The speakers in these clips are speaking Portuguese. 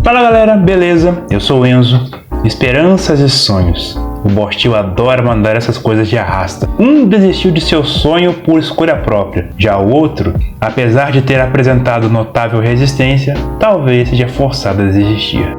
Fala galera, beleza? Eu sou o Enzo. Esperanças e sonhos. O Bostil adora mandar essas coisas de arrasta. Um desistiu de seu sonho por escolha própria. Já o outro, apesar de ter apresentado notável resistência, talvez seja forçado a desistir.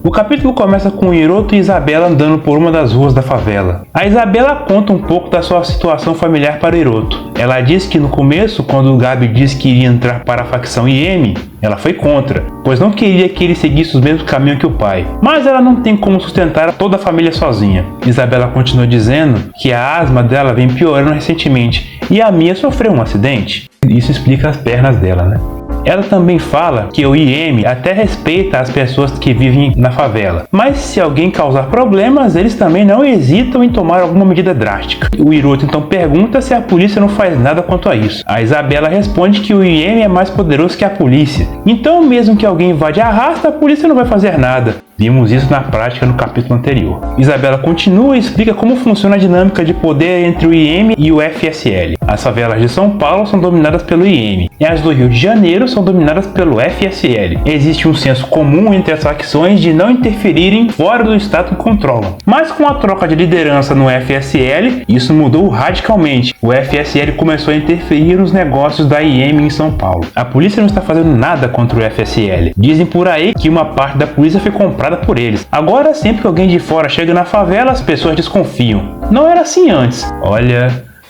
O capítulo começa com Hiroto e Isabela andando por uma das ruas da favela. A Isabela conta um pouco da sua situação familiar para Hiroto. Ela diz que no começo, quando o Gabi disse que iria entrar para a facção IM, ela foi contra, pois não queria que ele seguisse os mesmos caminhos que o pai. Mas ela não tem como sustentar toda a família sozinha. Isabela continua dizendo que a asma dela vem piorando recentemente e a Mia sofreu um acidente. Isso explica as pernas dela, né? Ela também fala que o IM até respeita as pessoas que vivem na favela, mas se alguém causar problemas, eles também não hesitam em tomar alguma medida drástica. O Hiroto então pergunta se a polícia não faz nada quanto a isso. A Isabela responde que o IM é mais poderoso que a polícia, então mesmo que alguém vá de arrasta, a polícia não vai fazer nada. Vimos isso na prática no capítulo anterior. Isabela continua e explica como funciona a dinâmica de poder entre o IM e o FSL. As favelas de São Paulo são dominadas pelo IM e as do Rio de Janeiro são dominadas pelo FSL. Existe um senso comum entre as facções de não interferirem fora do estado que controlam. Mas com a troca de liderança no FSL, isso mudou radicalmente. O FSL começou a interferir nos negócios da IM em São Paulo. A polícia não está fazendo nada contra o FSL. Dizem por aí que uma parte da polícia foi comprada por eles. Agora, sempre que alguém de fora chega na favela, as pessoas desconfiam. Não era assim antes. Olha,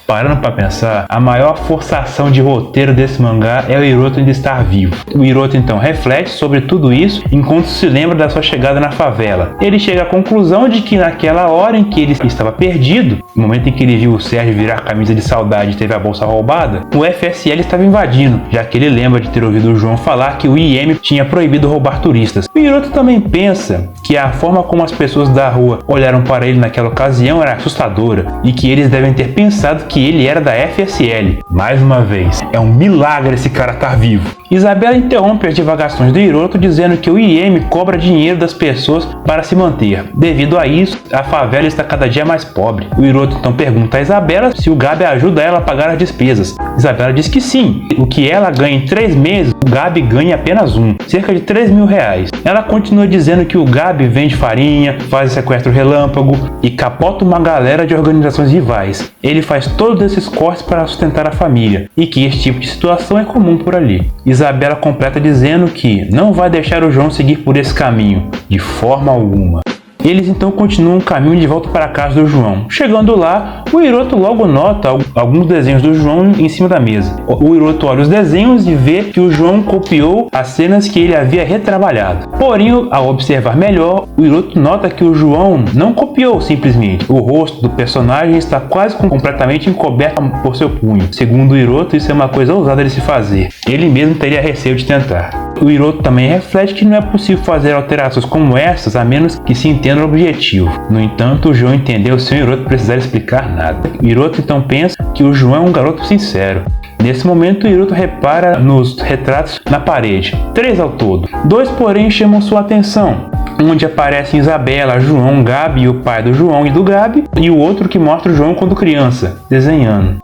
parando pra pensar, a maior forçação de roteiro desse mangá é o Hiroto ainda estar vivo. O Hiroto então reflete sobre tudo isso enquanto se lembra da sua chegada na favela. Ele chega à conclusão de que naquela hora em que ele estava perdido, no momento em que ele viu o Sérgio virar camisa de saudade e teve a bolsa roubada, o FSL estava invadindo, já que ele lembra de ter ouvido o João falar que o IM tinha proibido roubar turistas. O Hiroto também pensa que a forma como as pessoas da rua olharam para ele naquela ocasião era assustadora e que eles devem ter pensado que ele era da FSL. Mais uma vez, é um milagre esse cara estar vivo. Isabela interrompe as divagações do Hiroto dizendo que o IM cobra dinheiro das pessoas para se manter. Devido a isso, a favela está cada dia mais pobre. O Hiroto então pergunta a Isabela se o Gabi ajuda ela a pagar as despesas. Isabela diz que sim. O que ela ganha em 3 meses, o Gabi ganha apenas cerca de 3 mil reais. Ela continua dizendo que o Gabi vende farinha, faz sequestro relâmpago e capota uma galera de organizações rivais. Ele faz todos esses cortes para sustentar a família e que esse tipo de situação é comum por ali. Isabela completa dizendo que não vai deixar o João seguir por esse caminho, de forma alguma. Eles então continuam o caminho de volta para a casa do João. Chegando lá, o Hiroto logo nota alguns desenhos do João em cima da mesa. O Hiroto olha os desenhos e vê que o João copiou as cenas que ele havia retrabalhado. Porém, ao observar melhor, o Hiroto nota que o João não copiou simplesmente. O rosto do personagem está quase completamente encoberto por seu punho. Segundo o Hiroto, isso é uma coisa ousada de se fazer. Ele mesmo teria receio de tentar. O Hiroto também reflete que não é possível fazer alterações como essas a menos que se entenda o objetivo. No entanto, o João entendeu sem o Hiroto precisar explicar nada. O Hiroto então pensa que o João é um garoto sincero. Nesse momento, o Hiroto repara nos retratos na parede, 3 ao todo. 2, porém, chamam sua atenção, onde aparecem Isabela, João, Gabi e o pai do João e do Gabi, e o outro que mostra o João quando criança, desenhando.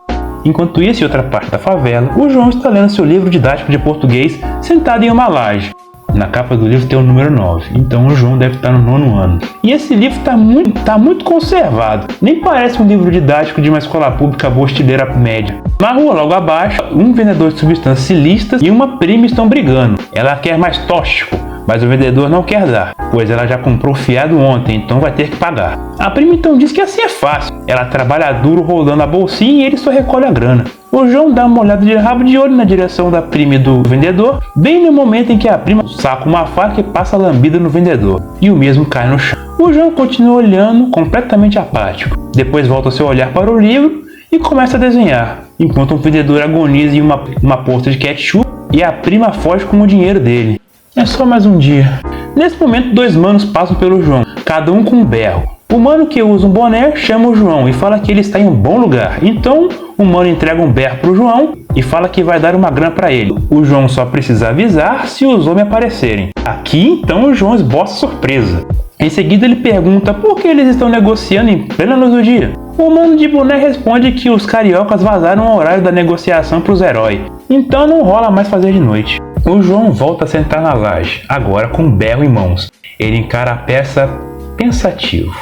Enquanto isso, em outra parte da favela, o João está lendo seu livro didático de português sentado em uma laje. Na capa do livro tem o número 9, então o João deve estar no 9º ano. E esse livro está muito conservado, nem parece um livro didático de uma escola pública bostileira média. Na rua logo abaixo, um vendedor de substâncias ilícitas e uma prima estão brigando. Ela quer mais tóxico, mas o vendedor não quer dar, pois ela já comprou fiado ontem, então vai ter que pagar. A prima então diz que assim é fácil. Ela trabalha duro rolando a bolsinha e ele só recolhe a grana. O João dá uma olhada de rabo de olho na direção da prima e do vendedor, bem no momento em que a prima saca uma faca e passa a lambida no vendedor, e o mesmo cai no chão. O João continua olhando, completamente apático. Depois volta seu olhar para o livro e começa a desenhar, enquanto um vendedor agoniza em uma poça de ketchup e a prima foge com o dinheiro dele. É só mais um dia. Nesse momento, 2 manos passam pelo João, cada um com um berro. O mano que usa um boné chama o João e fala que ele está em um bom lugar. Então, o mano entrega um berro pro João e fala que vai dar uma grana para ele. O João só precisa avisar se os homens aparecerem. Aqui, então, o João esboça surpresa. Em seguida, ele pergunta por que eles estão negociando em plena luz do dia. O mano de boné responde que os cariocas vazaram o horário da negociação para os heróis. Então não rola mais fazer de noite. O João volta a sentar na laje, agora com um berro em mãos. Ele encara a peça pensativo.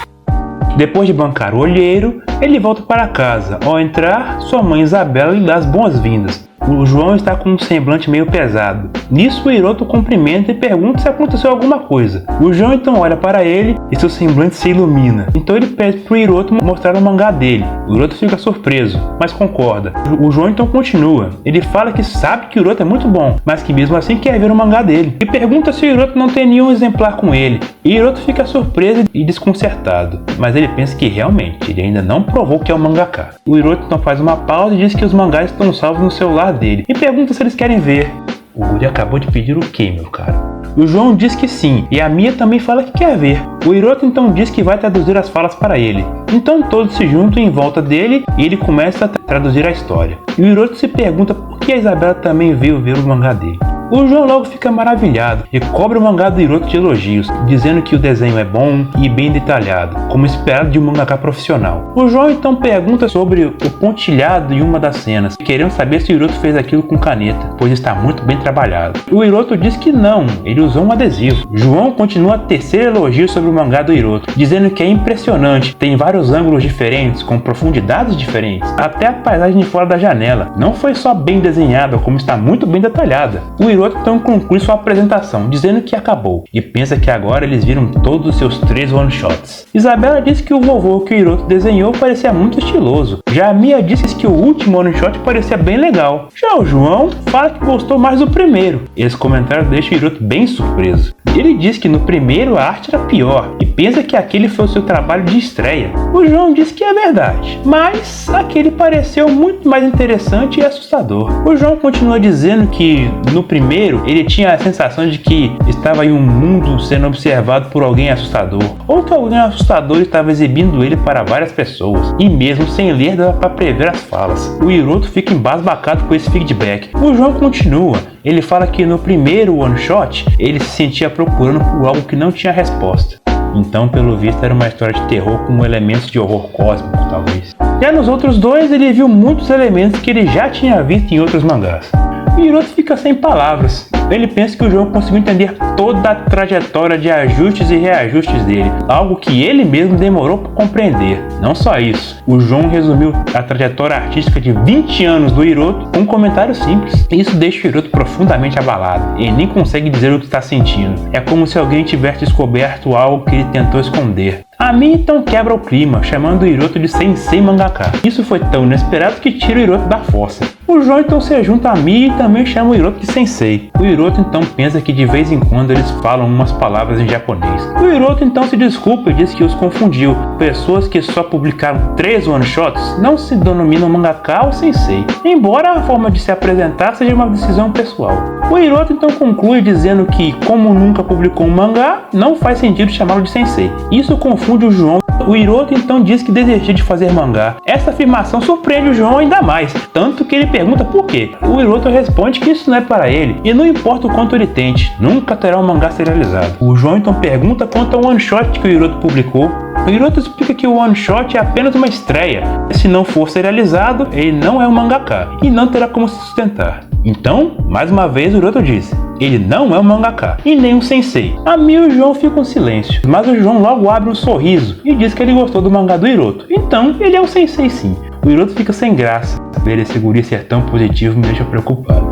Depois de bancar o olheiro, ele volta para casa. Ao entrar, sua mãe Isabela lhe dá as boas-vindas. O João está com um semblante meio pesado. Nisso, o Hiroto cumprimenta e pergunta se aconteceu alguma coisa. O João então olha para ele e seu semblante se ilumina. Então ele pede para o Hiroto mostrar o mangá dele. O Hiroto fica surpreso, mas concorda. O João então continua. Ele fala que sabe que o Hiroto é muito bom, mas que mesmo assim quer ver o mangá dele. E pergunta se o Hiroto não tem nenhum exemplar com ele. E Hiroto fica surpreso e desconcertado, mas ele pensa que realmente ele ainda não provou que é um mangaka. O Hiroto então faz uma pausa e diz que os mangás estão salvos no celular dele e pergunta se eles querem ver. O guri acabou de pedir o quê, meu cara? O João diz que sim, e a Mia também fala que quer ver. O Hiroto então diz que vai traduzir as falas para ele. Então todos se juntam em volta dele e ele começa a traduzir a história. E o Hiroto se pergunta por que a Isabela também veio ver o mangá dele. O João logo fica maravilhado e cobre o mangá do Hiroto de elogios, dizendo que o desenho é bom e bem detalhado, como esperado de um mangaka profissional. O João então pergunta sobre o pontilhado em uma das cenas, querendo saber se o Hiroto fez aquilo com caneta, pois está muito bem trabalhado. O Hiroto diz que não, ele usou um adesivo. João continua a tecer elogios sobre o mangá do Hiroto, dizendo que é impressionante, tem vários ângulos diferentes, com profundidades diferentes, até a paisagem de fora da janela não foi só bem desenhada, como está muito bem detalhada. O Hiroto então conclui sua apresentação, dizendo que acabou, e pensa que agora eles viram todos os seus 3 one-shots. Isabela disse que o vovô que o Hiroto desenhou parecia muito estiloso. Já a Mia disse que o último one-shot parecia bem legal. Já o João fala que gostou mais do primeiro. Esse comentário deixa o Hiroto bem surpreso. Ele diz que no primeiro a arte era pior, e pensa que aquele foi o seu trabalho de estreia. O João diz que é verdade, mas aquele pareceu muito mais interessante e assustador. O João continua dizendo que no primeiro ele tinha a sensação de que estava em um mundo sendo observado por alguém assustador, ou que alguém assustador estava exibindo ele para várias pessoas, e mesmo sem ler dava para prever as falas. O Hiroto fica embasbacado com esse feedback. O João continua. Ele fala que no primeiro one shot ele se sentia procurando por algo que não tinha resposta. Então, pelo visto, era uma história de terror com elementos de horror cósmico, talvez. Já nos outros dois, ele viu muitos elementos que ele já tinha visto em outros mangás. O Hiroto fica sem palavras. Ele pensa que o João conseguiu entender toda a trajetória de ajustes e reajustes dele, algo que ele mesmo demorou para compreender. Não só isso, o João resumiu a trajetória artística de 20 anos do Hiroto com um comentário simples. Isso deixa o Hiroto profundamente abalado. Ele nem consegue dizer o que está sentindo. É como se alguém tivesse descoberto algo que ele tentou esconder. A Mia então quebra o clima, chamando o Hiroto de Sensei Mangaka. Isso foi tão inesperado que tira o Hiroto da fossa. O João então se junta a Mia e também chama o Hiroto de Sensei. O Hiroto então pensa que de vez em quando eles falam umas palavras em japonês. O Hiroto então se desculpa e diz que os confundiu. Pessoas que só publicaram 3 one-shots não se denominam mangaka ou sensei, embora a forma de se apresentar seja uma decisão pessoal. O Hiroto então conclui dizendo que, como nunca publicou um mangá, não faz sentido chamá-lo de sensei. Isso confunde o João. O Hiroto então diz que desistiu de fazer mangá. Essa afirmação surpreende o João ainda mais, tanto que ele pergunta por quê. O Hiroto responde que isso não é para ele, e não importa o quanto ele tente, nunca terá um mangá serializado. O João então pergunta quanto ao one shot que o Hiroto publicou. O Hiroto explica que o one shot é apenas uma estreia. Se não for serializado, ele não é um mangaka e não terá como se sustentar. Então, mais uma vez o Hiroto diz, ele não é um mangaka e nem um sensei. A Mia e o João ficam em silêncio, mas o João logo abre um sorriso e diz que ele gostou do mangá do Hiroto. Então, ele é um sensei sim. O Hiroto fica sem graça. Ver esse guri ser tão positivo me deixa preocupado.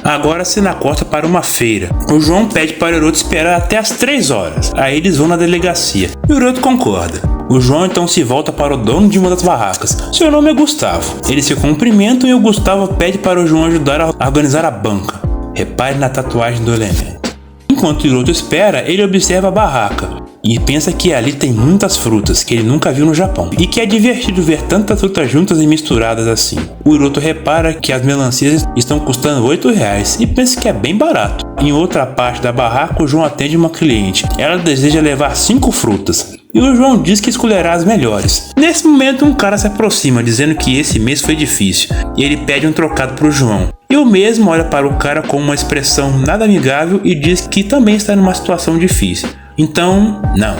Agora a cena corta para uma feira. O João pede para o Hiroto esperar até as 3 horas. Aí eles vão na delegacia. E o Hiroto concorda. O João então se volta para o dono de uma das barracas. Seu nome é Gustavo. Eles se cumprimentam e o Gustavo pede para o João ajudar a organizar a banca. Repare na tatuagem do elemento. Enquanto o Hiroto espera, ele observa a barraca e pensa que ali tem muitas frutas que ele nunca viu no Japão e que é divertido ver tantas frutas juntas e misturadas assim. O Hiroto repara que as melancias estão custando R$8 e pensa que é bem barato. Em outra parte da barraca, o João atende uma cliente. Ela deseja levar 5 frutas e o João diz que escolherá as melhores. Nesse momento, um cara se aproxima dizendo que esse mês foi difícil e ele pede um trocado para o João. E o mesmo olha para o cara com uma expressão nada amigável e diz que também está numa situação difícil. Então, não.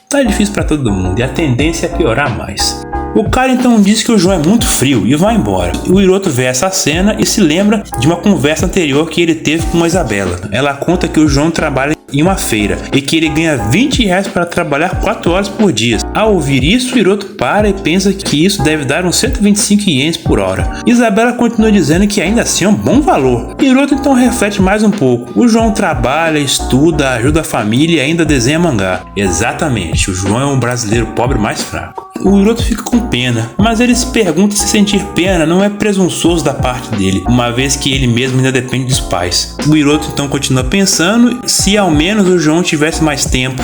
Tá difícil para todo mundo e a tendência é piorar mais. O cara então diz que o João é muito frio e vai embora. O Hiroto vê essa cena e se lembra de uma conversa anterior que ele teve com a Isabela. Ela conta que o João trabalha em uma feira e que ele ganha R$20 para trabalhar 4 horas por dia. Ao ouvir isso, o Hiroto para e pensa que isso deve dar uns 125 ienes por hora. Isabela continua dizendo que ainda assim é um bom valor. Hiroto então reflete mais um pouco. O João trabalha, estuda, ajuda a família e ainda desenha mangá. Exatamente, o João é um brasileiro pobre mais fraco. O Hiroto fica com pena, mas ele se pergunta se sentir pena não é presunçoso da parte dele, uma vez que ele mesmo ainda depende dos pais. O Hiroto então continua pensando se ao menos o João tivesse mais tempo.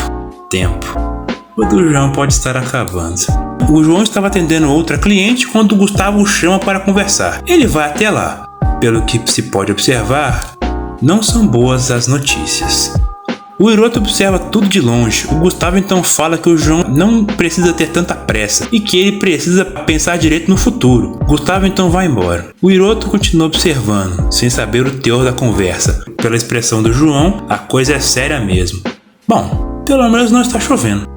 O do João pode estar acabando. O João estava atendendo outra cliente quando o Gustavo o chama para conversar. Ele vai até lá. Pelo que se pode observar, não são boas as notícias. O Hiroto observa tudo de longe. O Gustavo então fala que o João não precisa ter tanta pressa e que ele precisa pensar direito no futuro. O Gustavo então vai embora. O Hiroto continua observando, sem saber o teor da conversa. Pela expressão do João, a coisa é séria mesmo. Bom, pelo menos não está chovendo.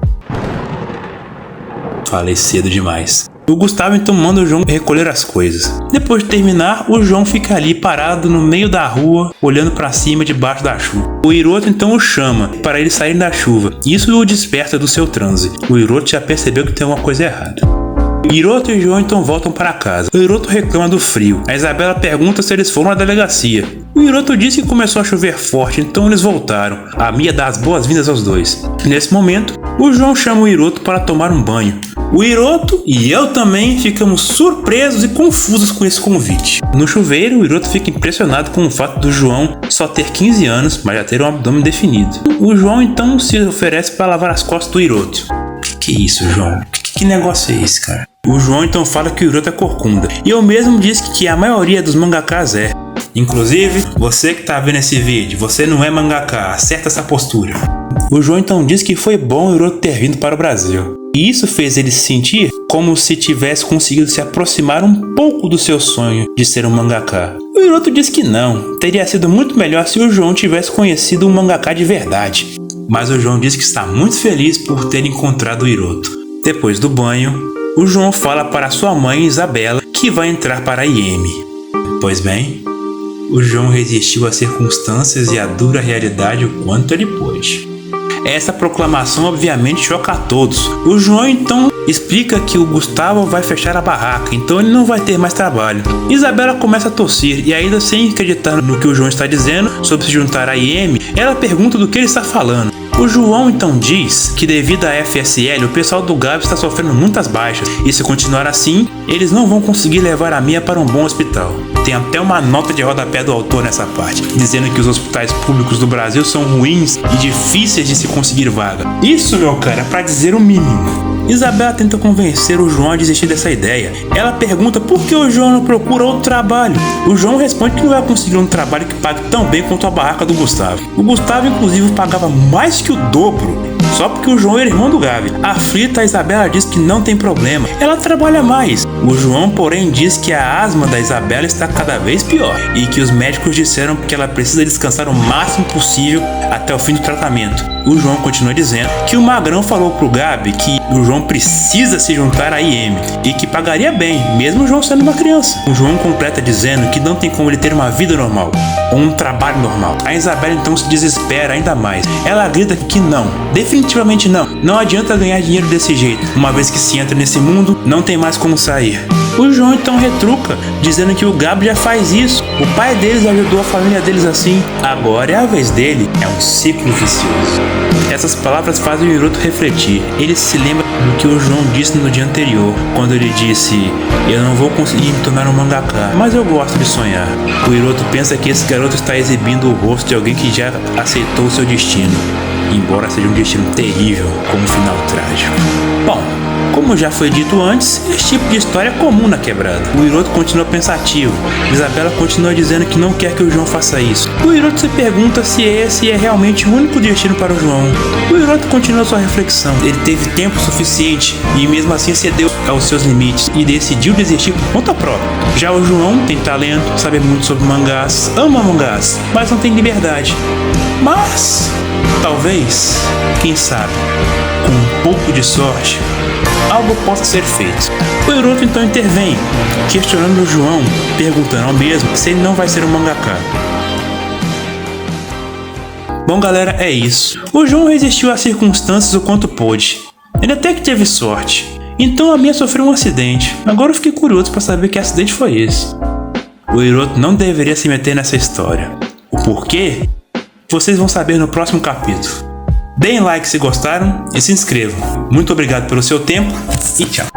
Falei cedo demais. O Gustavo então manda o João recolher as coisas. Depois de terminar, o João fica ali parado no meio da rua, olhando para cima debaixo da chuva. O Hiroto então o chama para ele sair da chuva. Isso o desperta do seu transe. O Hiroto já percebeu que tem alguma coisa errada. Hiroto e o João então voltam para casa. O Hiroto reclama do frio. A Isabela pergunta se eles foram à delegacia. O Hiroto disse que começou a chover forte, então eles voltaram. A Mia dá as boas-vindas aos dois. Nesse momento, o João chama o Hiroto para tomar um banho. O Hiroto e eu também ficamos surpresos e confusos com esse convite. No chuveiro, o Hiroto fica impressionado com o fato do João só ter 15 anos, mas já ter um abdômen definido. O João então se oferece para lavar as costas do Hiroto. Que é isso, João? Que negócio é esse, cara? O João então fala que o Hiroto é corcunda. E eu mesmo disse que a maioria dos mangakas é. Inclusive, você que tá vendo esse vídeo, você não é mangaka, acerta essa postura. O João então diz que foi bom o Hiroto ter vindo para o Brasil. E isso fez ele se sentir como se tivesse conseguido se aproximar um pouco do seu sonho de ser um mangaka. O Hiroto diz que não, teria sido muito melhor se o João tivesse conhecido um mangaka de verdade. Mas o João diz que está muito feliz por ter encontrado o Hiroto. Depois do banho, o João fala para sua mãe Isabela que vai entrar para a IM. Pois bem, o João resistiu às circunstâncias e à dura realidade o quanto ele pôde. Essa proclamação obviamente choca a todos. O João então explica que o Gustavo vai fechar a barraca, então ele não vai ter mais trabalho. Isabela começa a tossir e ainda sem acreditar no que o João está dizendo sobre se juntar à IM, ela pergunta do que ele está falando. O João então diz que devido à FSL o pessoal do Gabi está sofrendo muitas baixas e se continuar assim, eles não vão conseguir levar a Mia para um bom hospital. Tem até uma nota de rodapé do autor nessa parte, dizendo que os hospitais públicos do Brasil são ruins e difíceis de se conseguir vaga. Isso, meu cara, é pra dizer o mínimo. Isabela tenta convencer o João a desistir dessa ideia. Ela pergunta por que o João não procura outro trabalho. O João responde que não vai conseguir um trabalho que pague tão bem quanto a barraca do Gustavo. O Gustavo, inclusive, pagava mais que o dobro, só porque o João era irmão do Gabi. Aflita, a Isabela diz que não tem problema, ela trabalha mais. O João, porém, diz que a asma da Isabela está cada vez pior e que os médicos disseram que ela precisa descansar o máximo possível até o fim do tratamento. O João continua dizendo que o Magrão falou pro Gabi que o João precisa se juntar à IM e que pagaria bem, mesmo o João sendo uma criança. O João completa dizendo que não tem como ele ter uma vida normal ou um trabalho normal. A Isabela então se desespera ainda mais. Ela grita que não, definitivamente não. Não adianta ganhar dinheiro desse jeito. Uma vez que se entra nesse mundo, não tem mais como sair. O João então retruca, dizendo que o Gabi já faz isso. O pai deles ajudou a família deles assim. Agora é a vez dele. É um ciclo vicioso. Essas palavras fazem o Hiroto refletir. Ele se lembra do que o João disse no dia anterior, quando ele disse: eu não vou conseguir me tornar um mangaka, mas eu gosto de sonhar. O Hiroto pensa que esse garoto está exibindo o rosto de alguém que já aceitou o seu destino, embora seja um destino terrível, com um final trágico. Bom, como já foi dito antes, esse tipo de história é comum na quebrada. O Hiroto continua pensativo. Isabela continua dizendo que não quer que o João faça isso. O Hiroto se pergunta se esse é realmente o único destino para o João. O Hiroto continua sua reflexão. Ele teve tempo suficiente e mesmo assim cedeu aos seus limites e decidiu desistir por conta própria. Já o João tem talento, sabe muito sobre mangás, ama mangás, mas não tem liberdade. Mas, talvez, quem sabe, com pouco de sorte, algo possa ser feito. O Hiroto então intervém, questionando o João, perguntando ao mesmo se ele não vai ser um mangaka. Bom galera, é isso. O João resistiu às circunstâncias o quanto pôde. Ele até que teve sorte. Então a Mia sofreu um acidente. Agora eu fiquei curioso para saber que acidente foi esse. O Hiroto não deveria se meter nessa história. O porquê? Vocês vão saber no próximo capítulo. Deem like se gostaram e se inscrevam. Muito obrigado pelo seu tempo e tchau.